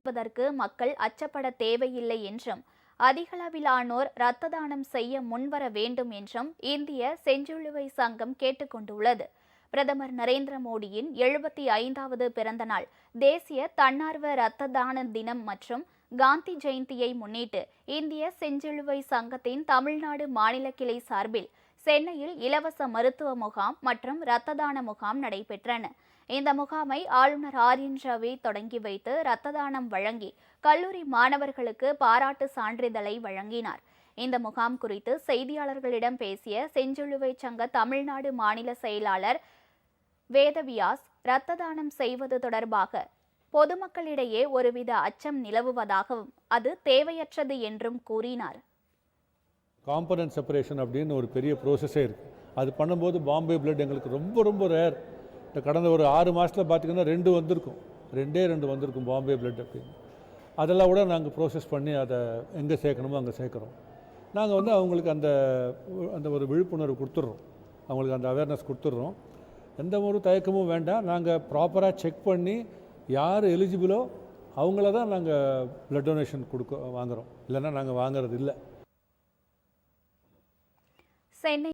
செய்வதற்கு மக்கள் அச்சப்பட தேவையில்லை என்றும் அதிகளவிலானோர் இரத்த தானம் செய்ய முன்வர வேண்டும் என்றும் இந்திய செஞ்சிலுவை சங்கம் கேட்டுக்கொண்டுள்ளது. பிரதமர் நரேந்திர மோடியின் 75வது பிறந்த நாள், தேசிய தன்னார்வ இரத்த தான தினம் மற்றும் காந்தி ஜெயந்தியை முன்னிட்டு இந்திய செஞ்சிலுவை சங்கத்தின் தமிழ்நாடு மாநில கிளை சார்பில் சென்னையில் இலவச மருத்துவ முகாம் மற்றும் இரத்த தான முகாம் நடைபெற்றன. இந்த முகாமை ஆளுநர் ஆர்.என். ரவி தொடங்கி வைத்து இரத்த தானம் வழங்கி கல்லூரி மாணவர்களுக்கு பாராட்டு சான்றிதழை வழங்கினார். இந்த முகாம் குறித்து செய்தியாளர்களிடம் பேசிய செஞ்சிலுவை சங்க தமிழ்நாடு மாநில செயலாளர் வேதவியாஸ், இரத்த தானம் செய்வது தொடர்பாக பொதுமக்களிடையே ஒருவித அச்சம் நிலவுவதாகவும் அது தேவையற்றது என்றும் கூறினார். காம்பனன்ட் செப்பரேஷன் அப்படின்னு ஒரு பெரிய ப்ரோசஸே இருக்குது. அது பண்ணும்போது பாம்பே பிளட் எங்களுக்கு ரொம்ப ரொம்ப ரேர். கடந்த ஒரு 6 மாதத்தில் பார்த்திங்கன்னா 2 வந்திருக்கும், 2 வந்திருக்கும் பாம்பே பிளட் அப்படின்னு. அதெல்லாம் கூட நாங்கள் ப்ரோசஸ் பண்ணி அதை எங்கே சேர்க்கணுமோ அங்கே சேர்க்குறோம். நாங்கள் அவங்களுக்கு அந்த ஒரு விழிப்புணர்வு கொடுத்துட்றோம், அவங்களுக்கு அந்த அவேர்னஸ் கொடுத்துட்றோம். எந்த ஒரு தயக்கமும் வேண்டாம். நாங்கள் ப்ராப்பராக செக் பண்ணி யார் எலிஜிபிளோ அவங்கள தான் நாங்கள் பிளட் டொனேஷன் வாங்குகிறோம், இல்லைன்னா நாங்கள் வாங்குறது இல்லை. சென்னை